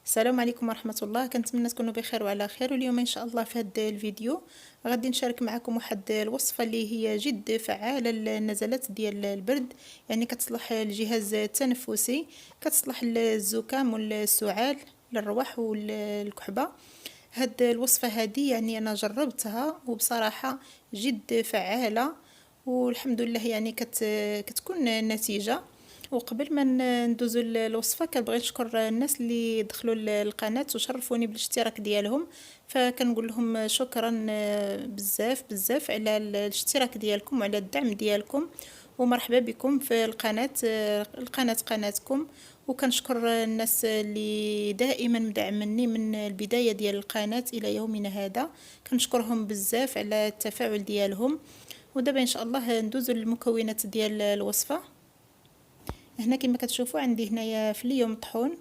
السلام عليكم ورحمة الله. كنتمنى تكونوا بخير وعلى خير. واليوم ان شاء الله في هذا الفيديو غادي نشارك معكم واحد الوصفة اللي هي جد فعالة للنزلات ديال البرد، يعني كتصلح الجهاز التنفسي، كتصلح الزكام والسعال، للروح والكحبة. هاد الوصفة هذه يعني انا جربتها وبصراحة جد فعالة، والحمد لله يعني كتكون النتيجة. وقبل ما ندوزو الوصفه كنبغي نشكر الناس اللي دخلوا القناه وشرفوني بالاشتراك ديالهم، فكنقول لهم شكرا بزاف بزاف على الاشتراك ديالكم وعلى الدعم ديالكم، ومرحبا بكم في القناه قناتكم. وكنشكر الناس اللي دائما مدعمني من البدايه ديال القناه الى يومنا هذا، كنشكرهم بزاف على التفاعل ديالهم. ودابا ان شاء الله ندوزو للمكونات ديال الوصفه. هنا كما كتشوفوا عندي هنايا فليو مطحون،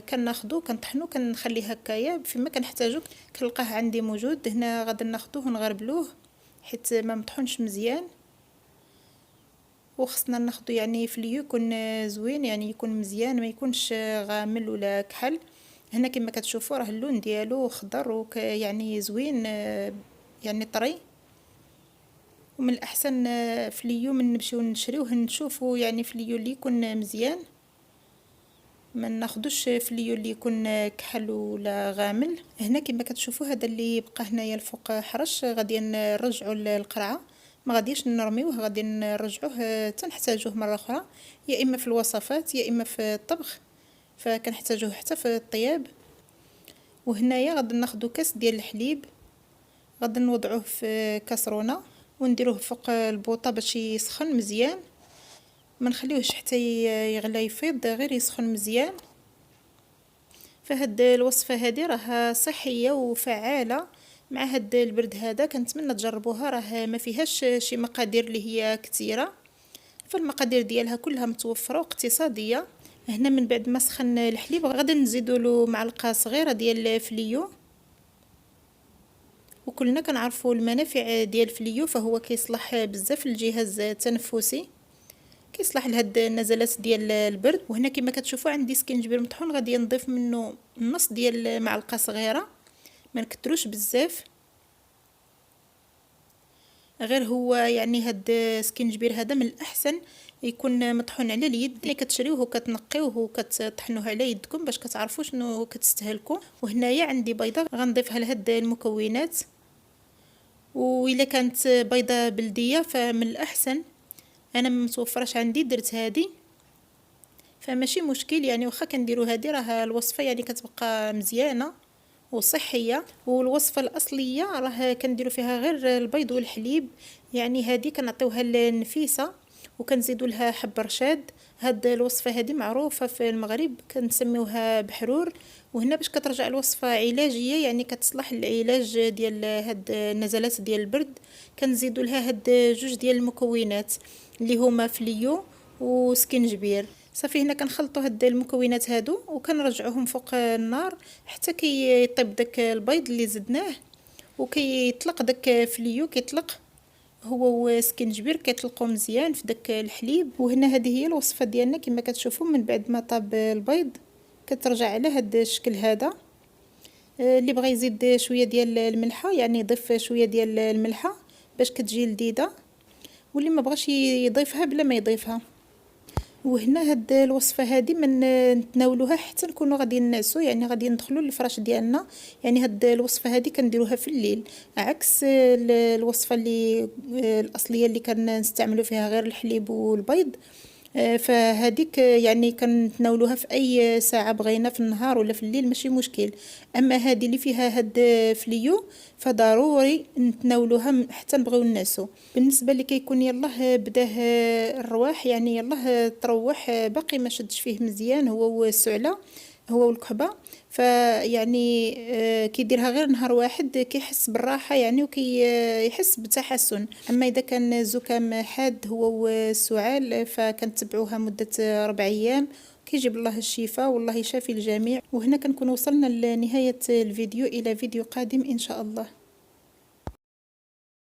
كناخذو كنطحنو كنخليه هكايا فيما كنحتاجو، كنلقاه عندي موجود هنا. غادي ناخذوه ونغربلوه حيت ما مطحونش مزيان، وخصنا ناخذو يعني فليو يكون زوين، يعني يكون مزيان ما يكونش غامل ولا كحل. هنا كما كتشوفوا راه اللون ديالو خضر يعني زوين، يعني طري. ومن الاحسن فليو من نمشيو نشريوه نشوفوا يعني فليو اللي يكون مزيان، ما ناخذوش فليو اللي يكون كحل ولا غامل. هنا كما كتشوفوا هذا اللي بقى هنايا الفوق حرش، غادي نرجعوا للقرعه، ما غاديش نرميوه، غادي نرجعوه تنحتاجوه مره اخرى، يا اما في الوصفات يا اما في الطبخ، فكنحتاجوه حتى في الطياب. وهنايا غادي ناخذ كاس ديال الحليب، غادي نوضعوه في كاسرونه ونديروه فوق البوطه باش يسخن مزيان، ما نخليوهش حتى يغلى يفيض، غير يسخن مزيان. فهاد الوصفه هذه راها صحيه وفعاله مع هاد البرد هذا، كنتمنى تجربوها. راه ما فيهاش شي مقادير اللي هي كثيره، فالمقادير ديالها كلها متوفره واقتصاديه. هنا من بعد ما سخن الحليب غادي نزيدوا له معلقه صغيره ديال الفليو، وكلنا كنعرفوا المنافع ديال الفليو، فهو كيصلح بزاف الجهاز التنفسي، كيصلح لهاد النزلات ديال البرد. وهنا كما كتشوفوا عندي سكينجبير مطحون، غادي نضيف منه نص ديال معلقه صغيره، ما نكتروش بزاف، غير هو يعني هاد سكينجبير هذا من الاحسن يكون مطحون على اليد، اللي كتشريوه وكتنقيوه وكتطحنوه على يدكم باش كتعرفوا شنو كتستهلكوا. وهنايا عندي بيضه غنضيفها لهاد المكونات، واذا كانت بيضه بلديه فمن الاحسن، انا ما متوفرش عندي درت هذه، فماشي مشكل يعني، واخا كنديروا هذه راه الوصفه يعني كتبقى مزيانه وصحيه. والوصفه الاصليه راه كنديروا فيها غير البيض والحليب، يعني هذه كنعطيوها للنفيسه وكنزيدوا لها حب رشاد. هاد الوصفه هذه معروفه في المغرب كنسميوها بحرور، وهنا باش كترجع الوصفه علاجيه، يعني كتصلح العلاج ديال هاد النزلات ديال البرد. كنزيدوا لها هاد جوج ديال المكونات اللي هما فليو وسكنجبير. صافي هنا كنخلطوا هاد المكونات هادو وكنرجعوهم فوق النار حتى كيطيب داك البيض اللي زدناه، وكيطلق داك فليو كيطلق هو وسكنجبير كيطلقوا مزيان في داك الحليب. وهنا هذه هي الوصفه ديالنا كما كتشوفوا، من بعد ما طاب البيض كترجع على هاد الشكل هذا. اللي بغى يزيد شويه ديال الملحه يعني يضيف شويه ديال الملحه باش كتجي لذيذه، واللي ما بغاش يضيفها بلا ما يضيفها. وهنا هاد الوصفه هذه من نتناولوها حتى نكونوا غادي ننعسوا، يعني غادي ندخلوا للفراش ديالنا. يعني هاد الوصفه هذه كنديروها في الليل، عكس الوصفه اللي الاصليه اللي كنستعملوا فيها غير الحليب والبيض. فهذيك يعني كنتناولوها في اي ساعه بغينا، في النهار ولا في الليل ماشي مشكل. اما هذه اللي فيها هاد فليو فضروري نتناولوها حتى نبغيو ننعسو. بالنسبه اللي كيكون يلاه بداه الرواح، يعني يلاه تروح باقي ما شدش فيه مزيان هو والسعله هو والكحبه، فيعني كيديرها غير نهار واحد كيحس بالراحه يعني وكيحس بتحسن. اما اذا كان الزكام حاد هو والسعال فكنتبعوها مده 4 ايام، كيجيب الله الشفاء والله يشافي الجميع. وهنا كنكون وصلنا لنهايه الفيديو، الى فيديو قادم ان شاء الله.